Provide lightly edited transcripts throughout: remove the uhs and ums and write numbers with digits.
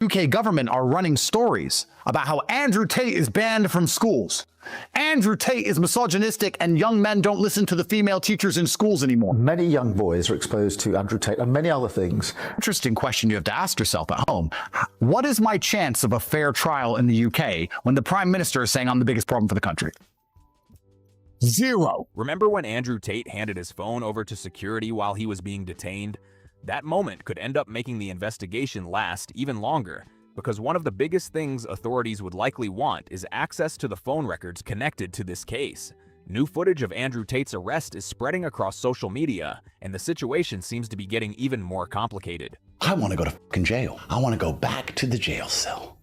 UK government are running stories about how Andrew Tate is banned from schools. Andrew Tate is misogynistic and young men don't listen to the female teachers in schools anymore. Many young boys are exposed to Andrew Tate and many other things. Interesting question you have to ask yourself at home. What is my chance of a fair trial in the UK when the Prime Minister is saying I'm the biggest problem for the country? Zero. Remember when Andrew Tate handed his phone over to security while he was being detained? That moment could end up making the investigation last even longer, because one of the biggest things authorities would likely want is access to the phone records connected to this case. New footage of Andrew Tate's arrest is spreading across social media, and the situation seems to be getting even more complicated. I want to go to fucking jail. I want to go back to the jail cell.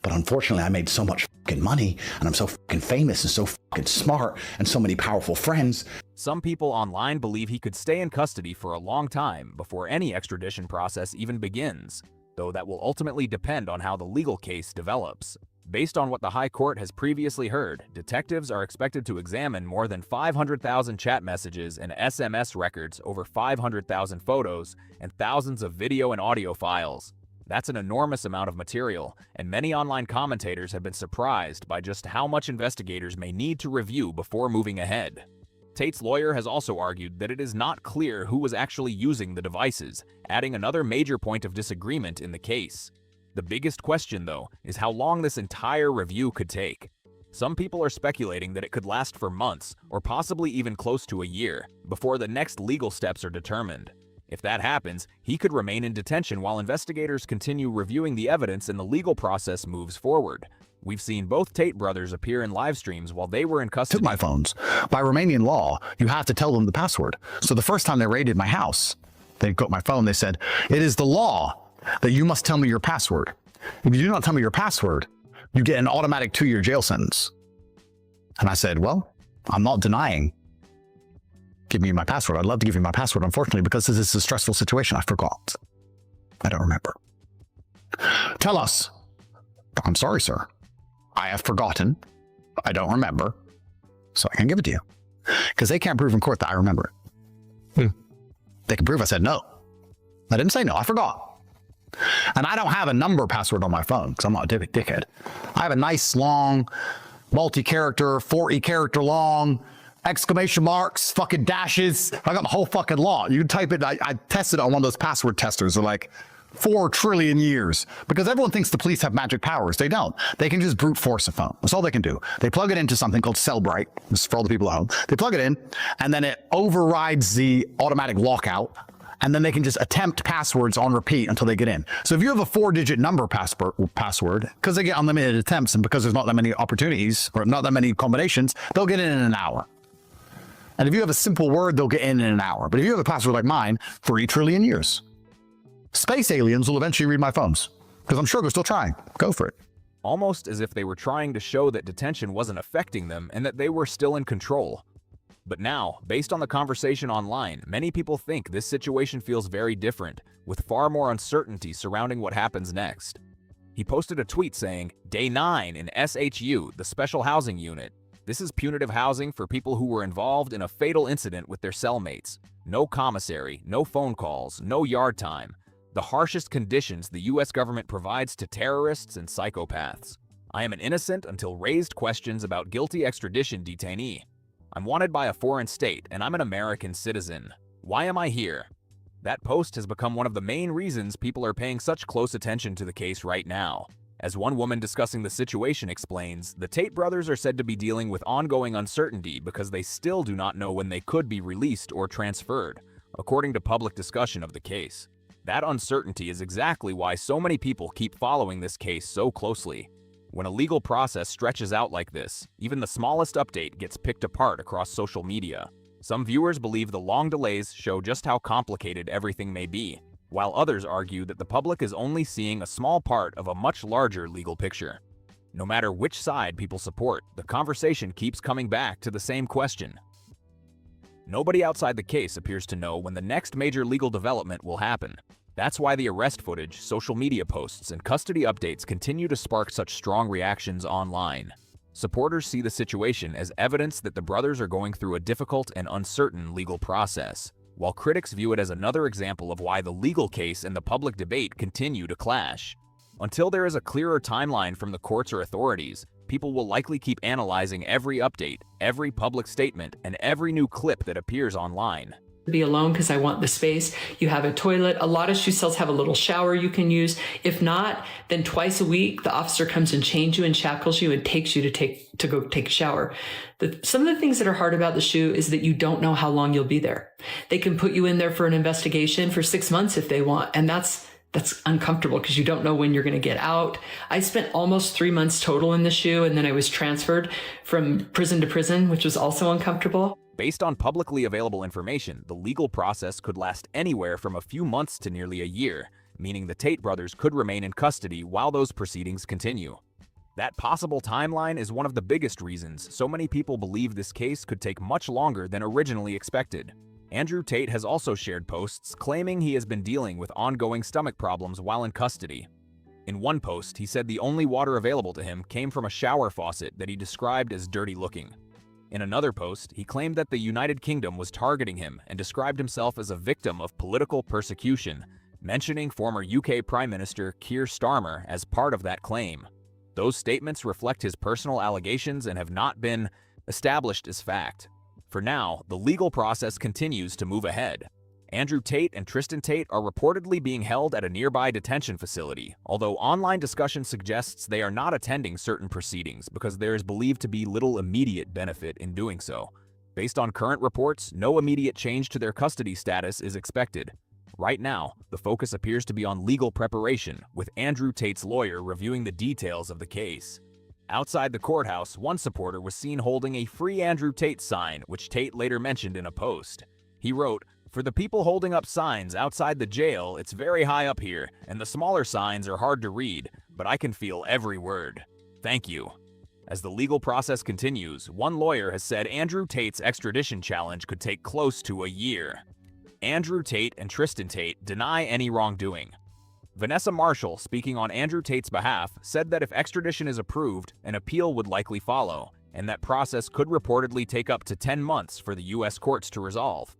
But unfortunately, I made so much fucking money, and I'm so fucking famous and so fucking smart, and so many powerful friends. Some people online believe he could stay in custody for a long time before any extradition process even begins, though that will ultimately depend on how the legal case develops. Based on what the High Court has previously heard, detectives are expected to examine more than 500,000 chat messages and SMS records, over 500,000 photos, and thousands of video and audio files. That's an enormous amount of material, and many online commentators have been surprised by just how much investigators may need to review before moving ahead. Tate's lawyer has also argued that it is not clear who was actually using the devices, adding another major point of disagreement in the case. The biggest question, though, is how long this entire review could take. Some people are speculating that it could last for months, or possibly even close to a year, before the next legal steps are determined. If that happens, he could remain in detention while investigators continue reviewing the evidence and the legal process moves forward. We've seen both Tate brothers appear in live streams while they were in custody. Took my phones. By Romanian law, you have to tell them the password. So the first time they raided my house, they got my phone, they said, "It is the law that you must tell me your password. If you do not tell me your password, you get an automatic 2-year jail sentence." And I said, well, I'm not denying. Give me my password. I'd love to give you my password. Unfortunately, because this is a stressful situation, I forgot. I don't remember. Tell us. I'm sorry, sir. I have forgotten. I don't remember. So I can't give it to you. Because they can't prove in court that I remember it. They can prove I said no. I didn't say no. I forgot. And I don't have a number password on my phone because I'm not a dickhead. I have a nice, long, multi-character, 40 character long, exclamation marks, fucking dashes. I got the whole fucking lot. You can type it. I tested it on one of those password testers. They're like 4 trillion years, because everyone thinks the police have magic powers. They don't. They can just brute force a phone. That's all they can do. They plug it into something called Cellbrite. This is for all the people at home. They plug it in, and then it overrides the automatic lockout, and then they can just attempt passwords on repeat until they get in. So if you have a 4-digit number password, because they get unlimited attempts, and because there's not that many opportunities, or not that many combinations, they'll get in an hour. And if you have a simple word, they'll get in an hour. But if you have a password like mine, 3 trillion years. Space aliens will eventually read my phones, because I'm sure they're still trying. Go for it. Almost as if they were trying to show that detention wasn't affecting them and that they were still in control. But now, based on the conversation online, many people think this situation feels very different, with far more uncertainty surrounding what happens next. He posted a tweet saying, "Day 9 in SHU, the Special Housing Unit. This is punitive housing for people who were involved in a fatal incident with their cellmates. No commissary, no phone calls, no yard time. The harshest conditions the US government provides to terrorists and psychopaths. I am an innocent until raised questions about guilty extradition detainee. I'm wanted by a foreign state and I'm an American citizen. Why am I here?" That post has become one of the main reasons people are paying such close attention to the case right now. As one woman discussing the situation explains, the Tate brothers are said to be dealing with ongoing uncertainty because they still do not know when they could be released or transferred, according to public discussion of the case. That uncertainty is exactly why so many people keep following this case so closely. When a legal process stretches out like this, even the smallest update gets picked apart across social media. Some viewers believe the long delays show just how complicated everything may be, while others argue that the public is only seeing a small part of a much larger legal picture. No matter which side people support, the conversation keeps coming back to the same question. Nobody outside the case appears to know when the next major legal development will happen. That's why the arrest footage, social media posts, and custody updates continue to spark such strong reactions online. Supporters see the situation as evidence that the brothers are going through a difficult and uncertain legal process, while critics view it as another example of why the legal case and the public debate continue to clash. Until there is a clearer timeline from the courts or authorities, people will likely keep analyzing every update, every public statement, and every new clip that appears online. Be alone because I want the space. You have a toilet. A lot of shoe cells have a little shower you can use. If not, then twice a week, the officer comes and chains you and shackles you and takes you to go take a shower. Some of the things that are hard about the shoe is that you don't know how long you'll be there. They can put you in there for an investigation for 6 months if they want. And that's uncomfortable because you don't know when you're going to get out. I spent almost 3 months total in the shoe, and then I was transferred from prison to prison, which was also uncomfortable. Based on publicly available information, the legal process could last anywhere from a few months to nearly a year, meaning the Tate brothers could remain in custody while those proceedings continue. That possible timeline is one of the biggest reasons so many people believe this case could take much longer than originally expected. Andrew Tate has also shared posts claiming he has been dealing with ongoing stomach problems while in custody. In one post, he said the only water available to him came from a shower faucet that he described as dirty looking. In another post, he claimed that the United Kingdom was targeting him and described himself as a victim of political persecution, mentioning former UK Prime Minister Keir Starmer as part of that claim. Those statements reflect his personal allegations and have not been established as fact. For now, the legal process continues to move ahead. Andrew Tate and Tristan Tate are reportedly being held at a nearby detention facility, although online discussion suggests they are not attending certain proceedings because there is believed to be little immediate benefit in doing so. Based on current reports, no immediate change to their custody status is expected. Right now, the focus appears to be on legal preparation, with Andrew Tate's lawyer reviewing the details of the case. Outside the courthouse, one supporter was seen holding a Free Andrew Tate sign, which Tate later mentioned in a post. He wrote, "For the people holding up signs outside the jail, it's very high up here, and the smaller signs are hard to read, but I can feel every word. Thank you." As the legal process continues, one lawyer has said Andrew Tate's extradition challenge could take close to a year. Andrew Tate and Tristan Tate deny any wrongdoing. Vanessa Marshall, speaking on Andrew Tate's behalf, said that if extradition is approved, an appeal would likely follow, and that process could reportedly take up to 10 months for the U.S. courts to resolve.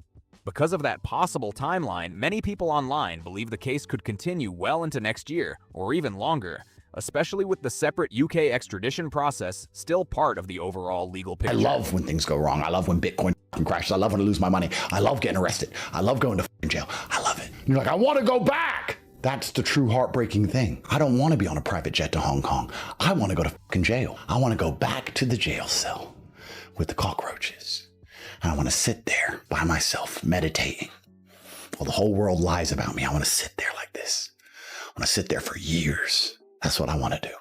Because of that possible timeline, many people online believe the case could continue well into next year, or even longer, especially with the separate UK extradition process still part of the overall legal picture. I love when things go wrong. I love when Bitcoin crashes. I love when I lose my money. I love getting arrested. I love going to jail. I love it. You're like, I want to go back. That's the true heartbreaking thing. I don't want to be on a private jet to Hong Kong. I want to go to jail. I want to go back to the jail cell with the cockroaches. And I want to sit there by myself, meditating. While the whole world lies about me, I want to sit there like this. I want to sit there for years. That's what I want to do.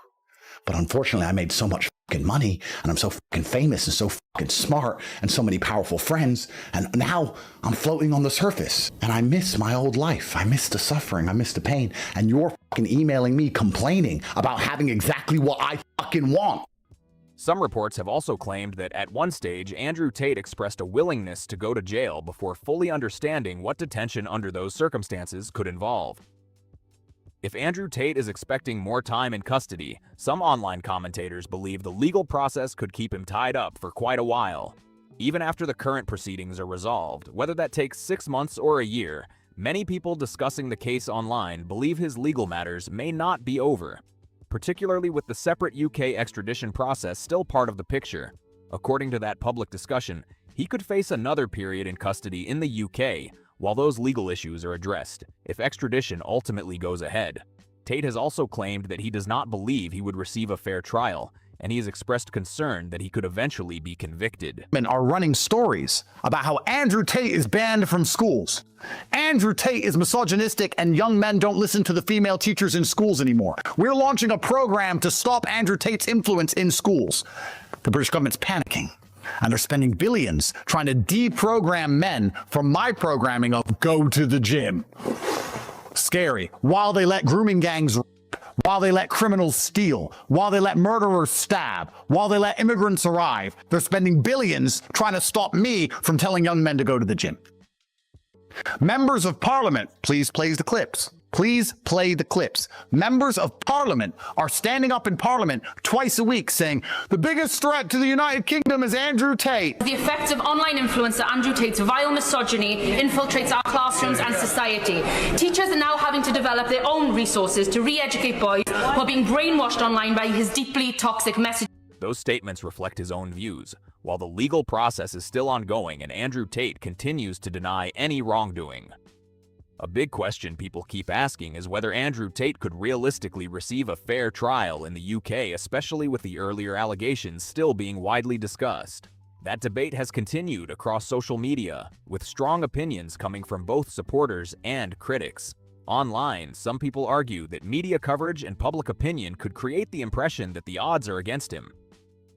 But unfortunately, I made so much money, and I'm so famous and so smart, and so many powerful friends, and now I'm floating on the surface. And I miss my old life. I miss the suffering. I miss the pain. And you're emailing me complaining about having exactly what I want. Some reports have also claimed that at one stage, Andrew Tate expressed a willingness to go to jail before fully understanding what detention under those circumstances could involve. If Andrew Tate is expecting more time in custody, some online commentators believe the legal process could keep him tied up for quite a while. Even after the current proceedings are resolved, whether that takes 6 months or a year, many people discussing the case online believe his legal matters may not be over, particularly with the separate UK extradition process still part of the picture. According to that public discussion, he could face another period in custody in the UK, while those legal issues are addressed, if extradition ultimately goes ahead. Tate has also claimed that he does not believe he would receive a fair trial, and he has expressed concern that he could eventually be convicted. Men are running stories about how Andrew Tate is banned from schools. Andrew Tate is misogynistic and young men don't listen to the female teachers in schools anymore. We're launching a program to stop Andrew Tate's influence in schools. The British government's panicking. And they're spending billions trying to deprogram men from my programming of go to the gym. Scary. While they let grooming gangs rape, while they let criminals steal, while they let murderers stab, while they let immigrants arrive, they're spending billions trying to stop me from telling young men to go to the gym. Members of Parliament, please play the clips. Please play the clips. Members of Parliament are standing up in Parliament twice a week saying, the biggest threat to the United Kingdom is Andrew Tate. The effects of online influencer Andrew Tate's vile misogyny infiltrates our classrooms and society. Teachers are now having to develop their own resources to re-educate boys who are being brainwashed online by his deeply toxic message. Those statements reflect his own views, while the legal process is still ongoing and Andrew Tate continues to deny any wrongdoing. A big question people keep asking is whether Andrew Tate could realistically receive a fair trial in the UK, especially with the earlier allegations still being widely discussed. That debate has continued across social media, with strong opinions coming from both supporters and critics. Online, some people argue that media coverage and public opinion could create the impression that the odds are against him.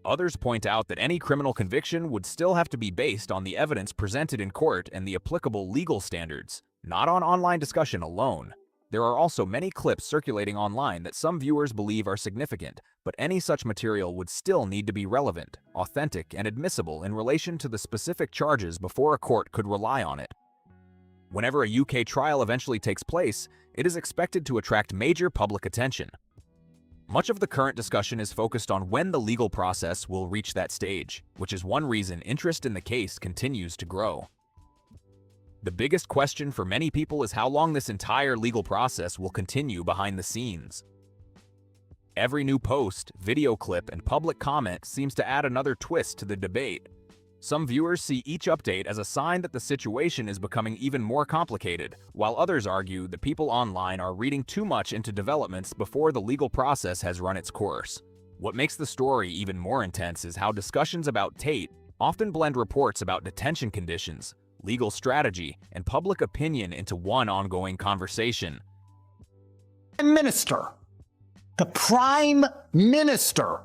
Others point out that any criminal conviction would still have to be based on the evidence presented in court and the applicable legal standards, not on online discussion alone. There are also many clips circulating online that some viewers believe are significant, but any such material would still need to be relevant, authentic, and admissible in relation to the specific charges before a court could rely on it. Whenever a UK trial eventually takes place, it is expected to attract major public attention. Much of the current discussion is focused on when the legal process will reach that stage, which is one reason interest in the case continues to grow. The biggest question for many people is how long this entire legal process will continue behind the scenes. Every new post, video clip, and public comment seems to add another twist to the debate. Some viewers see each update as a sign that the situation is becoming even more complicated, while others argue that people online are reading too much into developments before the legal process has run its course. What makes the story even more intense is how discussions about Tate often blend reports about detention conditions, legal strategy, and public opinion into one ongoing conversation. Minister, the Prime Minister.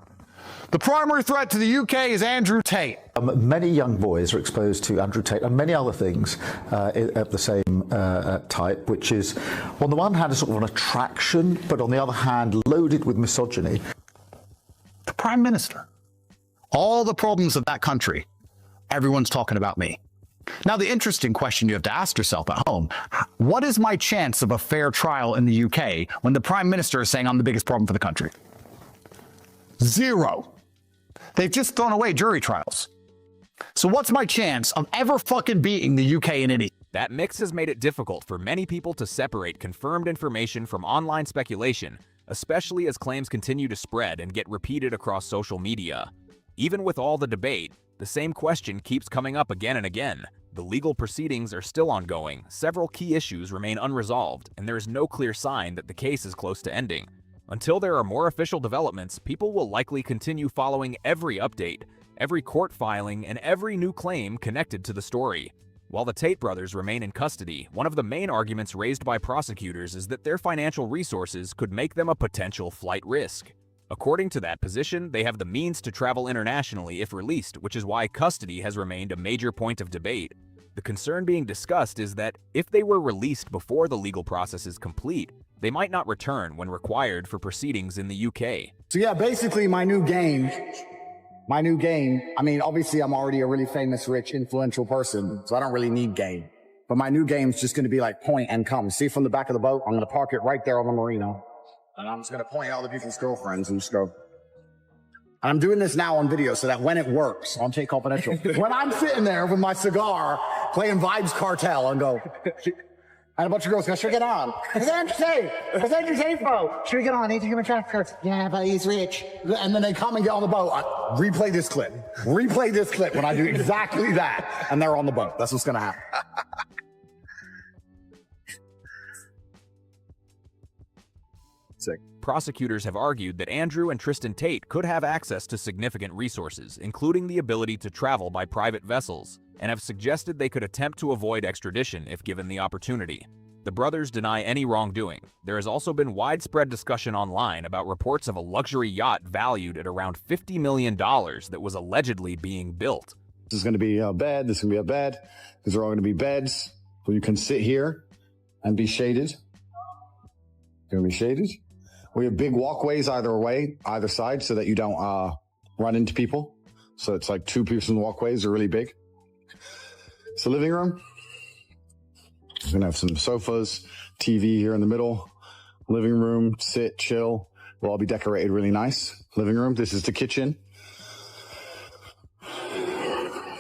The primary threat to the UK is Andrew Tate. Many young boys are exposed to Andrew Tate and many other things of the same type, which is, on the one hand, a sort of an attraction, but on the other hand, loaded with misogyny. The Prime Minister. All the problems of that country, everyone's talking about me. Now, the interesting question you have to ask yourself at home, what is my chance of a fair trial in the UK when the Prime Minister is saying I'm the biggest problem for the country? Zero. They've just thrown away jury trials. So what's my chance of ever fucking beating the UK in any? That mix has made it difficult for many people to separate confirmed information from online speculation, especially as claims continue to spread and get repeated across social media. Even with all the debate, the same question keeps coming up again and again. The legal proceedings are still ongoing, several key issues remain unresolved, and there is no clear sign that the case is close to ending. Until there are more official developments, people will likely continue following every update, every court filing, and every new claim connected to the story. While the Tate brothers remain in custody, one of the main arguments raised by prosecutors is that their financial resources could make them a potential flight risk. According to that position, they have the means to travel internationally if released, which is why custody has remained a major point of debate. The concern being discussed is that if they were released before the legal process is complete, they might not return when required for proceedings in the UK. So yeah, basically my new game, I mean, obviously I'm already a really famous, rich, influential person, so I don't really need game. But my new game is just going to be like point and come. See from the back of the boat, I'm going to park it right there on the marina. And I'm just going to point at all the people's girlfriends and just go. And I'm doing this now on video so that when it works on Tate Confidential, when I'm sitting there with my cigar playing Vibes Cartel and go, and a bunch of girls go, should we get on? It's Andrew Tate. It's Andrew Tate boat. Should we get on? Need to give him a traffic. Yeah, but he's rich. And then they come and get on the boat. Replay this clip. Replay this clip when I do exactly that. And they're on the boat. That's what's going to happen. Sick. Prosecutors have argued that Andrew and Tristan Tate could have access to significant resources, including the ability to travel by private vessels, and have suggested they could attempt to avoid extradition if given the opportunity. The brothers deny any wrongdoing. There has also been widespread discussion online about reports of a luxury yacht valued at around $50 million that was allegedly being built. This is going to be a bed, this is going to be a bed, these are all going to be beds, so you can sit here and be shaded. Going to be shaded. We have big walkways either side, so that you don't run into people. So it's like 2 person walkways are really big. It's the living room. We're gonna have some sofas, TV here in the middle, living room, sit, chill. Will all be decorated really nice. Living room, this is the kitchen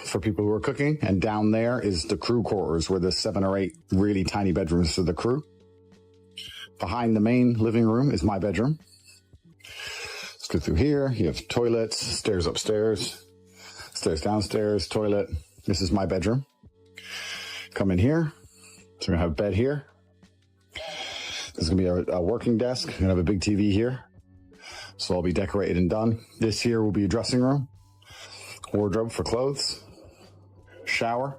for people who are cooking. And down there is the crew quarters where there's 7 or 8 really tiny bedrooms for the crew. Behind the main living room is my bedroom. Let's go through here. You have toilets, stairs upstairs, stairs downstairs, toilet. This is my bedroom. Come in here. So we're gonna have a bed here. There's gonna be a working desk. We're gonna have a big TV here. So I'll be decorated and done. This here will be a dressing room, wardrobe for clothes, shower,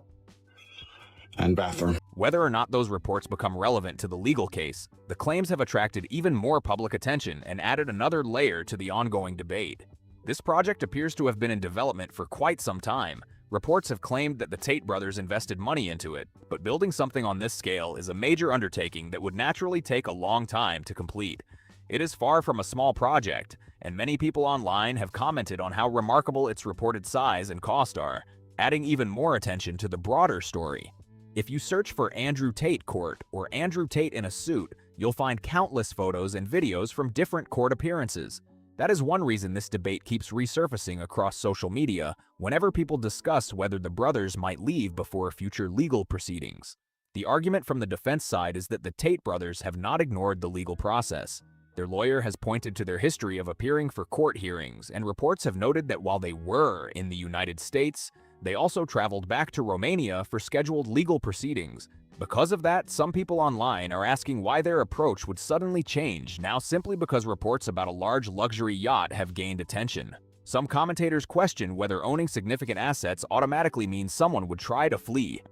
and bathroom. Whether or not those reports become relevant to the legal case, the claims have attracted even more public attention and added another layer to the ongoing debate. This project appears to have been in development for quite some time. Reports have claimed that the Tate brothers invested money into it, but building something on this scale is a major undertaking that would naturally take a long time to complete. It is far from a small project, and many people online have commented on how remarkable its reported size and cost are, adding even more attention to the broader story. If you search for Andrew Tate Court or Andrew Tate in a suit, you'll find countless photos and videos from different court appearances. That is one reason this debate keeps resurfacing across social media whenever people discuss whether the brothers might leave before future legal proceedings. The argument from the defense side is that the Tate brothers have not ignored the legal process. Their lawyer has pointed to their history of appearing for court hearings, and reports have noted that while they were in the United States, they also traveled back to Romania for scheduled legal proceedings. Because of that, some people online are asking why their approach would suddenly change now simply because reports about a large luxury yacht have gained attention. Some commentators question whether owning significant assets automatically means someone would try to flee.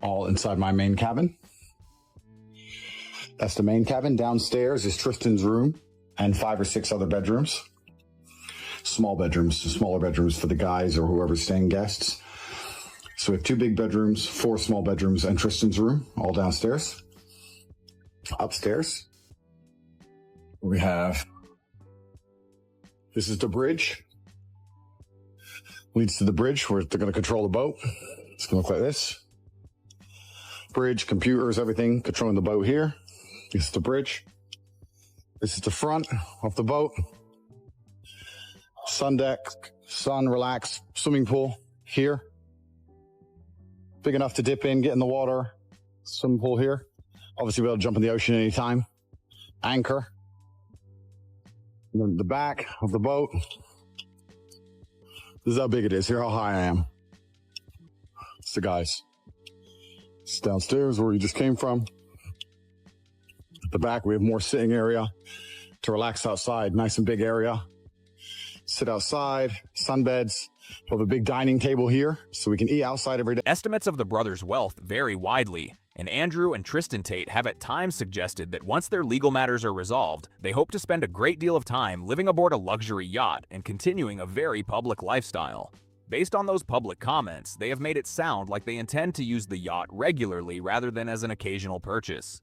All inside my main cabin. That's the main cabin. Downstairs is Tristan's room and 5 or 6 other bedrooms. Small bedrooms, smaller bedrooms for the guys or whoever's staying guests. So we have 2 big bedrooms, 4 small bedrooms, and Tristan's room, all downstairs. Upstairs, we have, this is the bridge. Leads to the bridge where they're going to control the boat. It's going to look like this. Bridge, computers, everything, controlling the boat here. This is the bridge. This is the front of the boat. Sun deck, sun, relax, swimming pool here. Big enough to dip in, get in the water. Swimming pool here. Obviously, we'll be able to jump in the ocean anytime. Anchor. And then the back of the boat. This is how big it is. Here how high I am. It's the guys. It's downstairs where we just came from. At the back, we have more sitting area to relax outside. Nice and big area. Sit outside, sunbeds. We'll have a big dining table here so we can eat outside every day. Estimates of the brothers' wealth vary widely, and Andrew and Tristan Tate have at times suggested that once their legal matters are resolved, they hope to spend a great deal of time living aboard a luxury yacht and continuing a very public lifestyle. Based on those public comments, they have made it sound like they intend to use the yacht regularly rather than as an occasional purchase.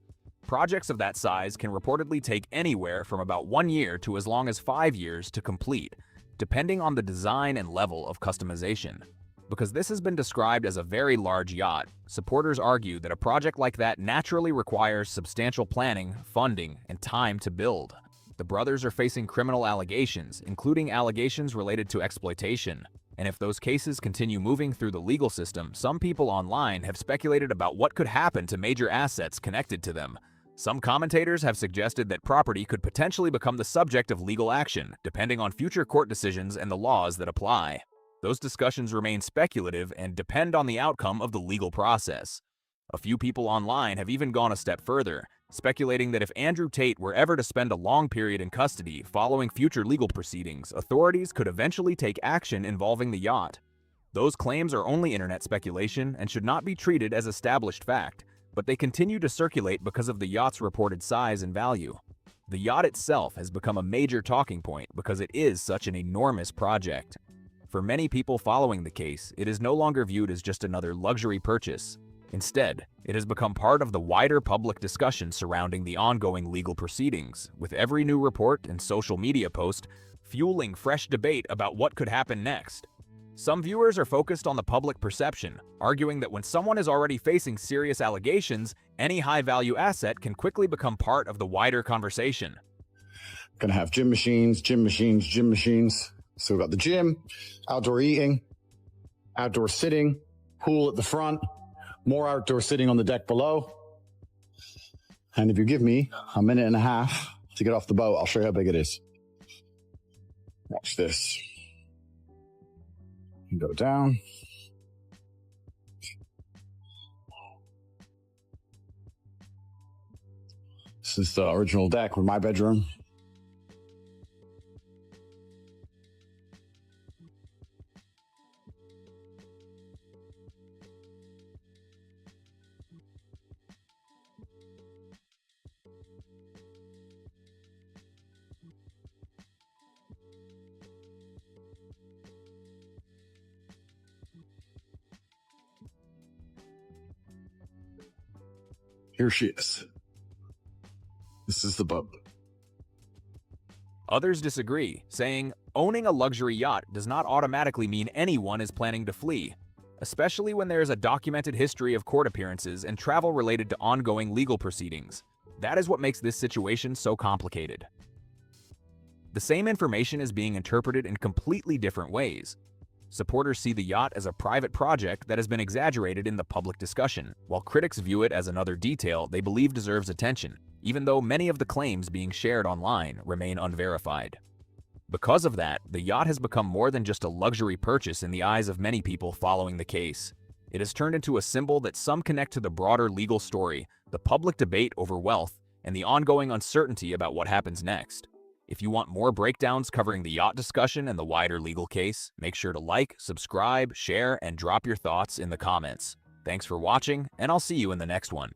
Projects of that size can reportedly take anywhere from about 1 year to as long as 5 years to complete, depending on the design and level of customization. Because this has been described as a very large yacht, supporters argue that a project like that naturally requires substantial planning, funding, and time to build. The brothers are facing criminal allegations, including allegations related to exploitation. And if those cases continue moving through the legal system, some people online have speculated about what could happen to major assets connected to them. Some commentators have suggested that property could potentially become the subject of legal action, depending on future court decisions and the laws that apply. Those discussions remain speculative and depend on the outcome of the legal process. A few people online have even gone a step further, speculating that if Andrew Tate were ever to spend a long period in custody following future legal proceedings, authorities could eventually take action involving the yacht. Those claims are only internet speculation and should not be treated as established fact, but they continue to circulate because of the yacht's reported size and value. The yacht itself has become a major talking point because it is such an enormous project. For many people following the case, it is no longer viewed as just another luxury purchase. Instead, it has become part of the wider public discussion surrounding the ongoing legal proceedings, with every new report and social media post fueling fresh debate about what could happen next. Some viewers are focused on the public perception, arguing that when someone is already facing serious allegations, any high-value asset can quickly become part of the wider conversation. Gonna have gym machines, gym machines, gym machines. So we've got the gym, outdoor eating, outdoor sitting, pool at the front, more outdoor sitting on the deck below. And if you give me a minute and a half to get off the boat, I'll show you how big it is. Watch this. You go down. This is the original deck with my bedroom. Here she is. This is the boat. Others disagree, saying owning a luxury yacht does not automatically mean anyone is planning to flee, especially when there is a documented history of court appearances and travel related to ongoing legal proceedings. That is what makes this situation so complicated. The same information is being interpreted in completely different ways. Supporters see the yacht as a private project that has been exaggerated in the public discussion, while critics view it as another detail they believe deserves attention, even though many of the claims being shared online remain unverified. Because of that, the yacht has become more than just a luxury purchase in the eyes of many people following the case. It has turned into a symbol that some connect to the broader legal story, the public debate over wealth, and the ongoing uncertainty about what happens next. If you want more breakdowns covering the yacht discussion and the wider legal case, make sure to like, subscribe, share, and drop your thoughts in the comments. Thanks for watching, and I'll see you in the next one.